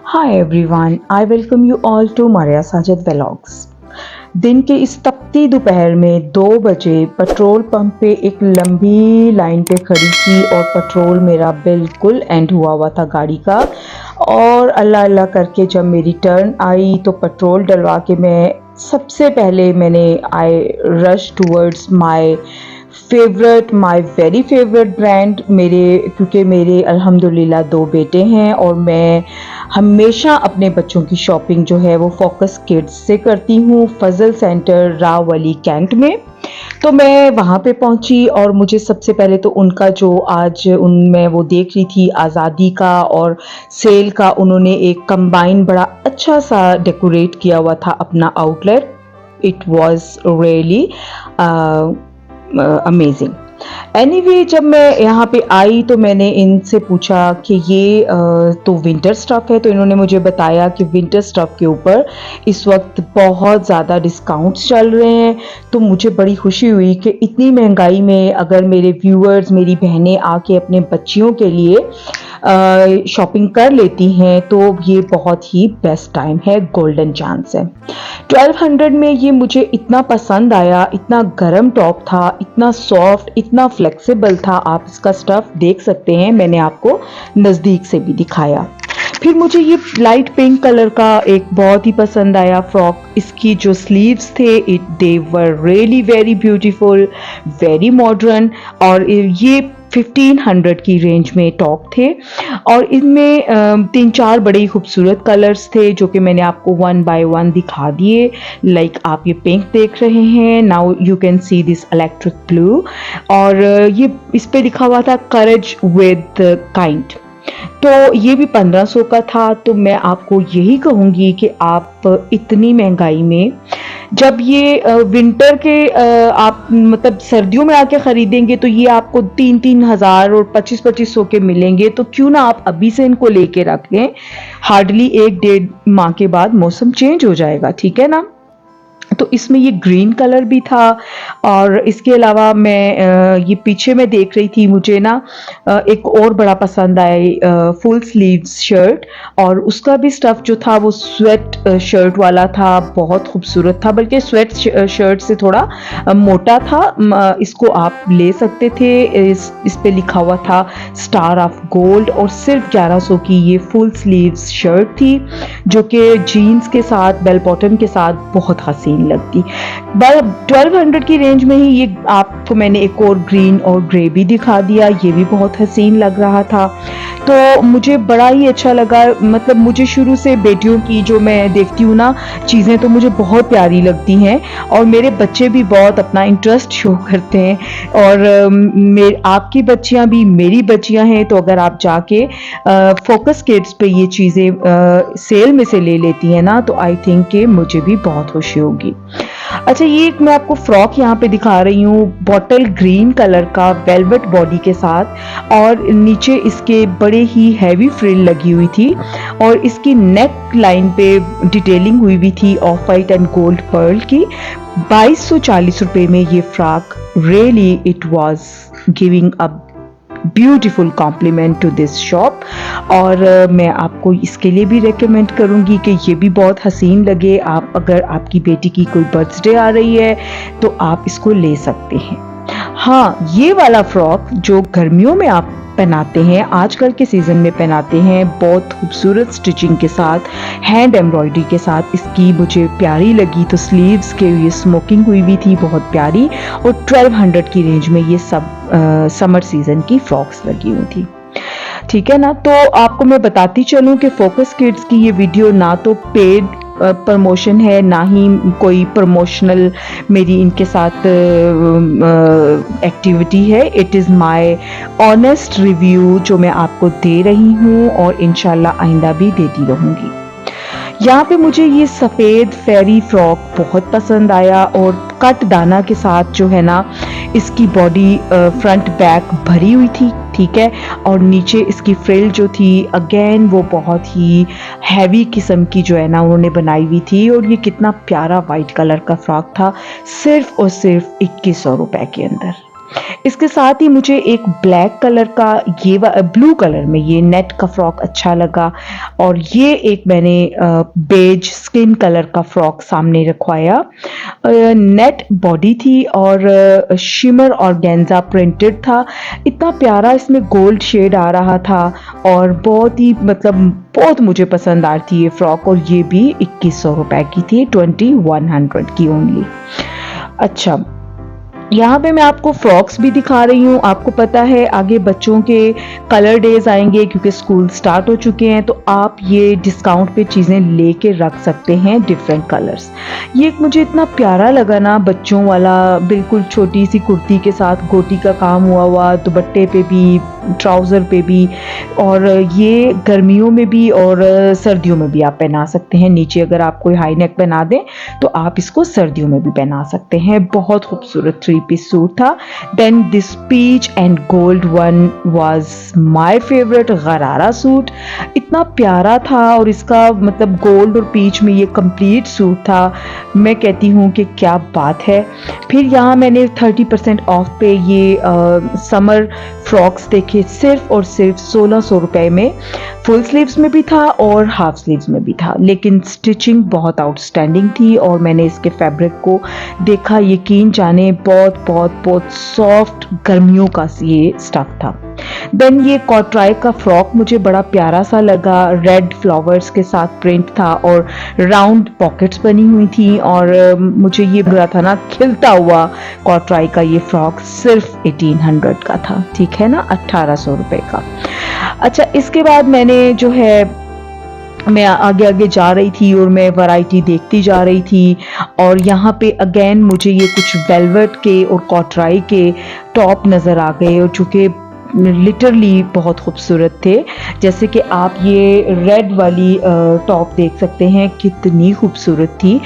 Hi everyone, I welcome you all to Maria Sajid vlogs. दिन के इस तपती दोपहर में 2 बजे पेट्रोल पंप पे एक लंबी लाइन पे खड़ी थी और पेट्रोल मेरा बिल्कुल एंड हुआ था गाड़ी का। और अल्लाह अल्लाह करके जब मेरी टर्न आई तो पेट्रोल डलवा के मैं सबसे पहले I rush towards my very favourite brand क्योंकि मेरे अल्हम्दुलिल्लाह 2 बेटे हैं और मैं हमेशा अपने बच्चों की शॉपिंग जो है वो फोकस किड्स से करती हूँ, फजल सेंटर रावली कैंट में। तो मैं वहाँ पे पहुँची और मुझे सबसे पहले तो उनका जो आज उनमें वो देख रही थी आज़ादी का और सेल का, उन्होंने एक कंबाइन बड़ा अच्छा सा डेकोरेट किया हुआ था अपना outlet. It was really amazing. Anyway जब मैं यहाँ पे आई तो मैंने इनसे पूछा कि ये तो विंटर स्टफ़ है, तो इन्होंने मुझे बताया कि विंटर स्टफ़ के ऊपर इस वक्त बहुत ज़्यादा डिस्काउंट्स चल रहे हैं। तो मुझे बड़ी खुशी हुई कि इतनी महंगाई में अगर मेरे व्यूअर्स, मेरी बहनें आके अपने बच्चियों के लिए शॉपिंग कर लेती हैं तो ये बहुत ही बेस्ट टाइम है, गोल्डन चांस है। 1200 में ये मुझे इतना पसंद आया, इतना गर्म टॉप था, इतना सॉफ्ट, इतना फ्लेक्सिबल था। आप इसका स्टफ़ देख सकते हैं, मैंने आपको नज़दीक से भी दिखाया। फिर मुझे ये लाइट पिंक कलर का एक बहुत ही पसंद आया फ्रॉक। इसकी जो स्लीव्स थे they were really very beautiful, very modern और ये 1500 की रेंज में टॉप थे और इनमें 3-4 बड़े ही खूबसूरत कलर्स थे जो कि मैंने आपको 1 बाय 1 दिखा दिए। लाइक आप ये पिंक देख रहे हैं, now you can see this electric blue और ये इस पे लिखा हुआ था करेज विद काइंड। तो ये भी 1500 का था। तो मैं आपको यही कहूँगी कि आप इतनी महंगाई में जब ये विंटर के आप मतलब सर्दियों में आके ख़रीदेंगे तो ये आपको 3-3 हज़ार और 25-2500 के मिलेंगे। तो क्यों ना आप अभी से इनको लेके रख लें, हार्डली 1-1.5 माह के बाद मौसम चेंज हो जाएगा, ठीक है ना। तो इसमें ये ग्रीन कलर भी था और इसके अलावा मैं ये पीछे में देख रही थी, मुझे ना एक और बड़ा पसंद आया फुल स्लीव्स शर्ट और उसका भी स्टफ़ जो था वो स्वेट शर्ट वाला था, बहुत खूबसूरत था, बल्कि स्वेट शर्ट से थोड़ा मोटा था। इसको आप ले सकते थे। इस पे लिखा हुआ था स्टार ऑफ गोल्ड और सिर्फ 1100 की ये फुल स्लीव्स शर्ट थी जो कि जीन्स के साथ, बेल बॉटम के साथ बहुत हसीन लगती। 1200 की रेंज में ही ये आपको मैंने एक और ग्रीन और ग्रे भी दिखा दिया, ये भी बहुत हसीन लग रहा था। तो मुझे बड़ा ही अच्छा लगा। मतलब मुझे शुरू से बेटियों की जो मैं देखती हूँ ना चीज़ें तो मुझे बहुत प्यारी लगती हैं और मेरे बच्चे भी बहुत अपना इंटरेस्ट शो करते हैं और आपकी बच्चियाँ भी मेरी बच्चियाँ हैं। तो अगर आप जाके फोकस किड्स पे ये चीज़ें सेल में से ले लेती हैं ना तो आई थिंक कि मुझे भी बहुत खुशी होगी। अच्छा, ये एक मैं आपको फ्रॉक यहाँ पे दिखा रही हूँ, बॉटल ग्रीन कलर का वेलवेट बॉडी के साथ और नीचे इसके बड़े ही हैवी फ्रिल लगी हुई थी और इसकी नेक लाइन पे डिटेलिंग हुई भी थी of white and gold pearl की। 2240 रुपए में ये frock, really it was giving a beautiful compliment to this shop और मैं आपको इसके लिए भी रेकमेंड करूंगी कि ये भी बहुत हसीन लगे। आप अगर आपकी बेटी की कोई बर्थडे आ रही है तो आप इसको ले सकते हैं। हाँ, ये वाला फ्रॉक जो गर्मियों में आप पहनाते हैं, आजकल के सीज़न में पहनाते हैं, बहुत खूबसूरत स्टिचिंग के साथ, हैंड एम्ब्रॉयडरी के साथ इसकी मुझे प्यारी लगी। तो स्लीव्स के ये स्मोकिंग हुई भी थी, बहुत प्यारी और 1200 की रेंज में ये सब समर सीज़न की फ्रॉक्स लगी हुई थी, ठीक है ना। तो आपको मैं बताती चलूँ कि फोकस किड्स की ये वीडियो ना तो पेड प्रमोशन है, ना ही कोई प्रमोशनल मेरी इनके साथ एक्टिविटी है। It is my honest review जो मैं आपको दे रही हूँ और इंशाल्लाह आइंदा भी देती रहूँगी। यहाँ पे मुझे ये सफ़ेद फेरी फ्रॉक बहुत पसंद आया और कट दाना के साथ जो है ना इसकी बॉडी फ्रंट बैक भरी हुई थी, ठीक है, और नीचे इसकी फ्रिल जो थी अगेन वो बहुत ही हैवी किस्म की जो है ना उन्होंने बनाई हुई थी और ये कितना प्यारा वाइट कलर का फ्रॉक था, सिर्फ और सिर्फ 2100 रुपए के अंदर। इसके साथ ही मुझे एक ब्लैक कलर का ब्लू कलर में ये नेट का फ्रॉक अच्छा लगा और ये एक मैंने बेज स्किन कलर का फ्रॉक सामने रखवाया। नेट बॉडी थी और शिमर और गेंजा प्रिंटेड था। इतना प्यारा इसमें गोल्ड शेड आ रहा था और बहुत ही मतलब बहुत मुझे पसंद आ रही थी ये फ्रॉक और ये भी 2100 रुपए की थी, 2100 की ओनली। अच्छा, यहाँ पे मैं आपको फ्रॉक्स भी दिखा रही हूँ। आपको पता है आगे बच्चों के कलर डेज आएंगे क्योंकि स्कूल स्टार्ट हो चुके हैं, तो आप ये डिस्काउंट पे चीज़ें लेके रख सकते हैं डिफरेंट कलर्स। ये एक मुझे इतना प्यारा लगा ना, बच्चों वाला बिल्कुल छोटी सी कुर्ती के साथ गोटी का काम हुआ हुआ, दुपट्टे पे भी, ट्राउज़र पे भी, और ये गर्मियों में भी और सर्दियों में भी आप पहना सकते हैं। नीचे अगर आप कोई हाई नेक पहना दें तो आप इसको सर्दियों में भी पहना सकते हैं। बहुत खूबसूरत 3 पीस सूट था। Then this peach and gold one was my favourite gharara suit. इतना प्यारा था और इसका मतलब गोल्ड और पीच में ये कंप्लीट सूट था। मैं कहती हूँ कि क्या बात है। फिर यहाँ मैंने 30% ऑफ पे ये समर फ्रॉक्स देखे सिर्फ और सिर्फ 1600 रुपए में। फुल स्लीव्स में भी था और हाफ स्लीव्स में भी था, लेकिन स्टिचिंग बहुत आउटस्टैंडिंग थी और मैंने इसके फैब्रिक को देखा, यकीन जाने बहुत बहुत बहुत सॉफ्ट गर्मियों का ये स्टफ था। देन ये कॉटराई का फ्रॉक मुझे बड़ा प्यारा सा लगा। रेड फ्लावर्स के साथ प्रिंट था और राउंड पॉकेट्स बनी हुई थी और मुझे ये लग रहा था ना खिलता हुआ कॉटराई का ये फ्रॉक सिर्फ 1800 का था, ठीक है ना, 1800 रुपए का। अच्छा, इसके बाद मैंने जो है मैं आगे आगे जा रही थी और मैं वैरायटी देखती जा रही थी और यहाँ पे अगेन मुझे ये कुछ वेलवेट के और कॉटराई के टॉप नज़र आ गए और जो कि लिटरली बहुत खूबसूरत थे। जैसे कि आप ये रेड वाली टॉप देख सकते हैं, कितनी खूबसूरत थी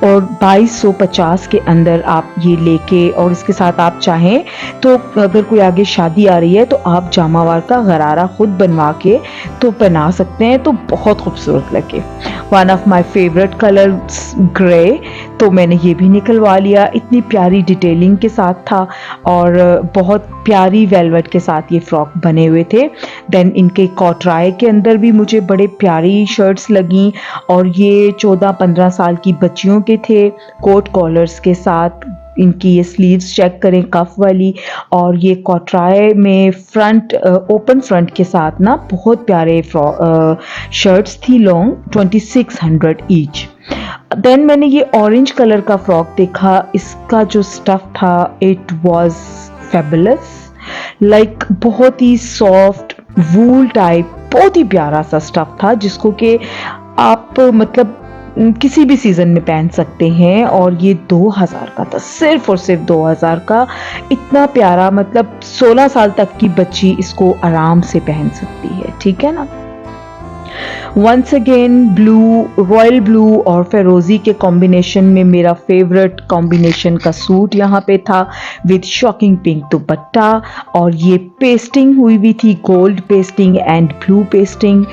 और 2250 के अंदर आप ये लेके, और इसके साथ आप चाहें तो अगर कोई आगे शादी आ रही है तो आप जामावार का गरारा खुद बनवा के तो पहना सकते हैं, तो बहुत खूबसूरत लगे। One of my favourite colour grey, तो मैंने ये भी निकलवा लिया। इतनी प्यारी डिटेलिंग के साथ था और बहुत प्यारी वेलवेट के साथ ये फ्रॉक बने हुए थे। देन इनके कॉटराई के अंदर भी मुझे बड़े प्यारी शर्ट्स लगी और ये 14-15 साल की बच्चियों के थे, कोट कॉलर्स के साथ। इनकी ये स्लीव्स चेक करें, कफ वाली, और ये कॉटराई में फ्रंट ओपन फ्रंट के साथ ना बहुत प्यारे शर्ट्स थी लॉन्ग, 2600 ईच। देन मैंने ये ऑरेंज कलर का फ्रॉक देखा। इसका जो स्टफ था इट वाज फेबुलस, लाइक बहुत ही सॉफ्ट वूल टाइप, बहुत ही प्यारा सा स्टफ था जिसको कि आप मतलब किसी भी सीजन में पहन सकते हैं। और ये 2000 का था, सिर्फ और सिर्फ 2000 का। इतना प्यारा, मतलब 16 साल तक की बच्ची इसको आराम से पहन सकती है, ठीक है ना। Once again blue, royal blue और फेरोजी के कॉम्बिनेशन में मेरा फेवरेट कॉम्बिनेशन का सूट यहाँ पे था विद शॉकिंग पिंक दुपट्टा, और ये पेस्टिंग हुई हुई थी, gold pasting and blue pasting.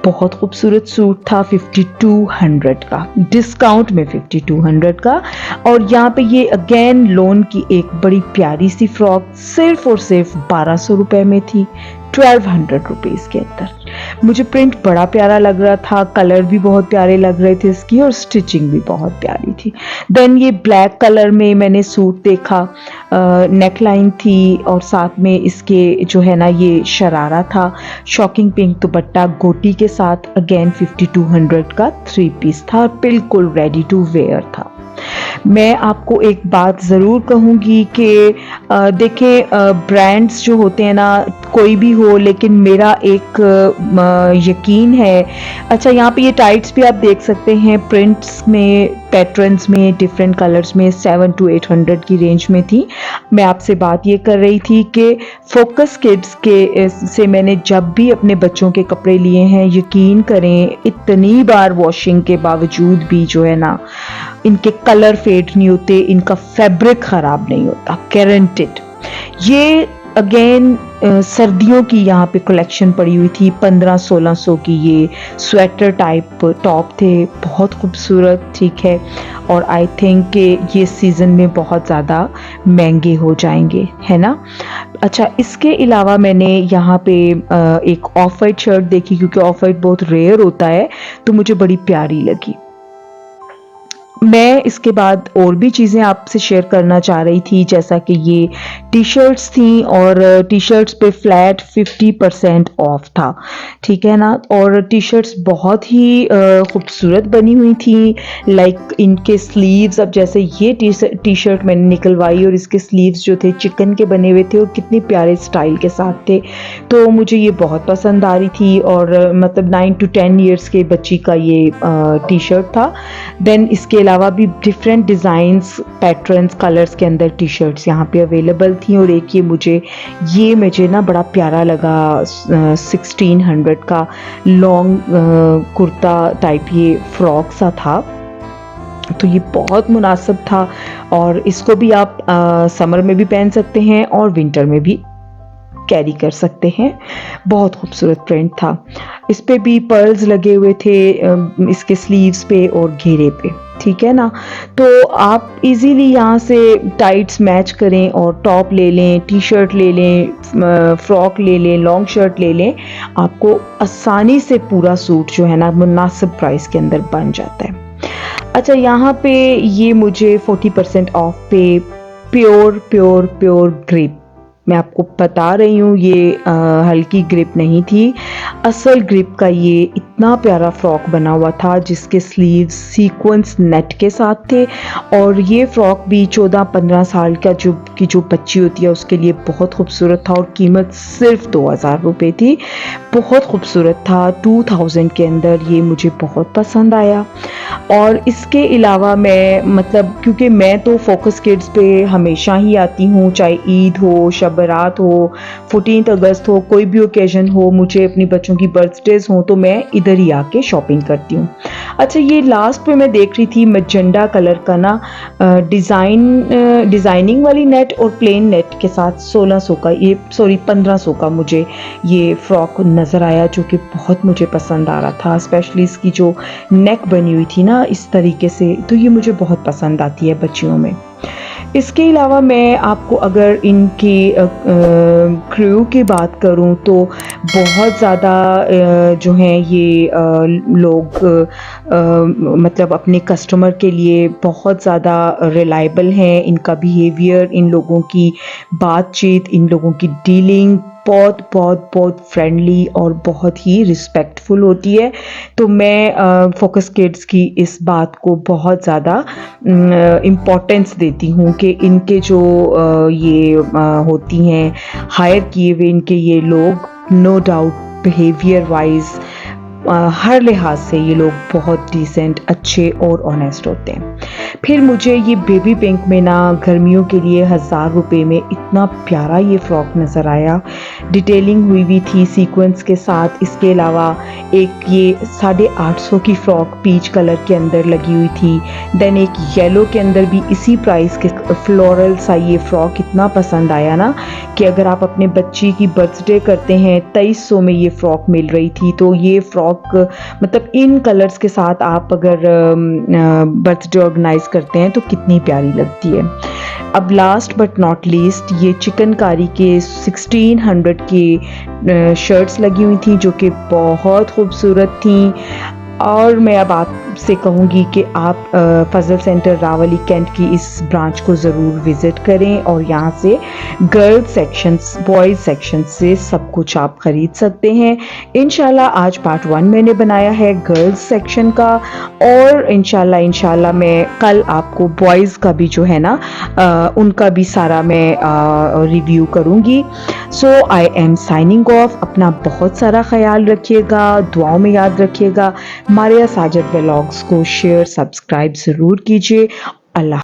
बहुत खूबसूरत सूट था, 5200 का, डिस्काउंट में 5200 का। और यहाँ पे ये अगेन लोन की एक बड़ी प्यारी सी फ्रॉक सिर्फ और सिर्फ 1200 रुपए में थी, 1200 रुपीज़ के अंदर। मुझे प्रिंट बड़ा प्यारा लग रहा था, कलर भी बहुत प्यारे लग रहे थे इसकी और स्टिचिंग भी बहुत प्यारी थी। देन ये ब्लैक कलर में मैंने सूट देखा, नेकलाइन थी और साथ में इसके जो है ना ये शरारा था, शॉकिंग पिंक दुपट्टा गोटी के साथ, अगेन 5200 का 3 पीस था, बिल्कुल रेडी टू वेयर था। मैं आपको एक बात ज़रूर कहूँगी कि देखें, ब्रांड्स जो होते हैं ना, कोई भी हो, लेकिन मेरा एक यकीन है। अच्छा, यहाँ पे ये टाइट्स भी आप देख सकते हैं, प्रिंट्स में, पैटर्न्स में, डिफरेंट कलर्स में 700 to 800 की रेंज में थी। मैं आपसे बात ये कर रही थी कि फोकस किड्स के से मैंने जब भी अपने बच्चों के कपड़े लिए हैं, यकीन करें इतनी बार वॉशिंग के बावजूद भी जो है ना इनके कलर फेड नहीं होते, इनका फैब्रिक ख़राब नहीं होता, गारंटेड। ये अगेन सर्दियों की यहाँ पे कलेक्शन पड़ी हुई थी, 1500-1600 की ये स्वेटर टाइप टॉप थे, बहुत खूबसूरत, ठीक है। और आई थिंक कि ये सीज़न में बहुत ज़्यादा महंगे हो जाएंगे, है ना। अच्छा, इसके अलावा मैंने यहाँ पे एक ऑफ वाइट शर्ट देखी, क्योंकि ऑफ वाइट बहुत रेयर होता है तो मुझे बड़ी प्यारी लगी। मैं इसके बाद और भी चीज़ें आपसे शेयर करना चाह रही थी, जैसा कि ये टी शर्ट्स थी और टी शर्ट्स पे फ्लैट 50% ऑफ था, ठीक है ना। और टी शर्ट्स बहुत ही खूबसूरत बनी हुई थी, लाइक इनके स्लीव्स, अब जैसे ये टी शर्ट मैंने निकलवाई और इसके स्लीव्स जो थे चिकन के बने हुए थे और कितने प्यारे स्टाइल के साथ थे, तो मुझे ये बहुत पसंद आ रही थी। और मतलब 9 to 10 ईयर्स के बच्ची का ये टी शर्ट था। देन इसके अलावा भी डिफरेंट डिज़ाइंस, पैटर्न्स, कलर्स के अंदर टी शर्ट्स यहाँ पे अवेलेबल थी। और एक ये मुझे ना बड़ा प्यारा लगा, 1600 का लॉन्ग कुर्ता टाइप ये फ्रॉक सा था, तो ये बहुत मुनासिब था। और इसको भी आप समर में भी पहन सकते हैं और विंटर में भी कैरी कर सकते हैं। बहुत खूबसूरत प्रिंट था। इस पे भी पर्ल्स लगे हुए थे, इसके स्लीव्स पे और घेरे पे, ठीक है ना। तो आप इजीली यहाँ से टाइट्स मैच करें और टॉप ले लें, टी शर्ट ले लें, फ्रॉक ले लें, लॉन्ग शर्ट ले लें, आपको आसानी से पूरा सूट जो है ना मुनासिब प्राइस के अंदर बन जाता है। अच्छा, यहाँ पे ये मुझे 40% ऑफ पे प्योर ग्रिप, मैं आपको बता रही हूँ, ये हल्की ग्रिप नहीं थी, असल ग्रिप का ये इतना प्यारा फ्रॉक बना हुआ था, जिसके स्लीव्स सीक्वेंस नेट के साथ थे। और ये फ्रॉक भी 14-15 साल का जो बच्ची होती है उसके लिए बहुत खूबसूरत था, और कीमत सिर्फ 2000 रुपये थी। बहुत खूबसूरत था, 2000 के अंदर ये मुझे बहुत पसंद आया। और इसके अलावा मैं मतलब, क्योंकि मैं तो फोकस किड्स पे हमेशा ही आती हूँ, चाहे ईद हो, शब बारात हो, 14 अगस्त हो, कोई भी ओकेजन हो, मुझे अपनी बच्चों की बर्थडेज हो, तो मैं इधर ही आके शॉपिंग करती हूँ। अच्छा, ये लास्ट पे मैं देख रही थी मजेंडा कलर का ना डिज़ाइनिंग वाली नेट और प्लेन नेट के साथ 1600 का, ये सॉरी 1500 का मुझे ये फ्रॉक नज़र आया, जो कि बहुत मुझे पसंद आ रहा था। स्पेशली इसकी जो नेक बनी हुई थी ना इस तरीके से, तो ये मुझे बहुत पसंद आती है बच्चियों में। इसके अलावा मैं आपको अगर इनकी क्रू की बात करूं, तो बहुत ज़्यादा जो हैं ये लोग मतलब अपने कस्टमर के लिए बहुत ज़्यादा रिलायबल हैं। इनका बिहेवियर, इन लोगों की बातचीत, इन लोगों की डीलिंग बहुत फ्रेंडली और बहुत ही रिस्पेक्टफुल होती है। तो मैं फोकस किड्स की इस बात को बहुत ज़्यादा इम्पोर्टेंस देती हूँ कि इनके जो ये होती हैं हायर किए हुए इनके ये लोग, नो डाउट बिहेवियर वाइज हर लिहाज से ये लोग बहुत डिसेंट, अच्छे और ऑनेस्ट होते हैं। फिर मुझे ये बेबी पिंक में ना गर्मियों के लिए 1000 रुपये में इतना प्यारा ये फ्रॉक नज़र आया, डिटेलिंग हुई थी सीक्वेंस के साथ। इसके अलावा एक ये 850 की फ्रॉक पीच कलर के अंदर लगी हुई थी। देन एक येलो के अंदर भी इसी प्राइस के फ्लोरल सा ये फ्रॉक इतना पसंद आया ना, कि अगर आप अपने बच्ची की बर्थडे करते हैं, 2300 में ये फ्रॉक मिल रही थी। तो ये फ्रॉक मतलब इन कलर्स के साथ आप अगर बर्थडे ऑर्गेनाइज करते हैं तो कितनी प्यारी लगती है। अब लास्ट बट नॉट लीस्ट, ये चिकनकारी के 1600 की शर्ट्स लगी हुई थी, जो कि बहुत खूबसूरत थी। और मैं अब आपसे कहूँगी कि आप फजल सेंटर रावली कैंट की इस ब्रांच को ज़रूर विज़िट करें, और यहाँ से गर्ल्स सेक्शंस, बॉयज़ सेक्शन से सब कुछ आप ख़रीद सकते हैं। इंशाल्लाह आज पार्ट 1 मैंने बनाया है गर्ल्स सेक्शन का, और इंशाल्लाह मैं कल आपको बॉयज़ का भी जो है ना उनका भी सारा मैं रिव्यू करूँगी। सो आई एम साइनिंग ऑफ। अपना बहुत सारा ख्याल रखिएगा, दुआओं में याद रखिएगा। मारिया साजिद व्लॉग्स को शेयर, सब्सक्राइब ज़रूर कीजिए। अल्लाह।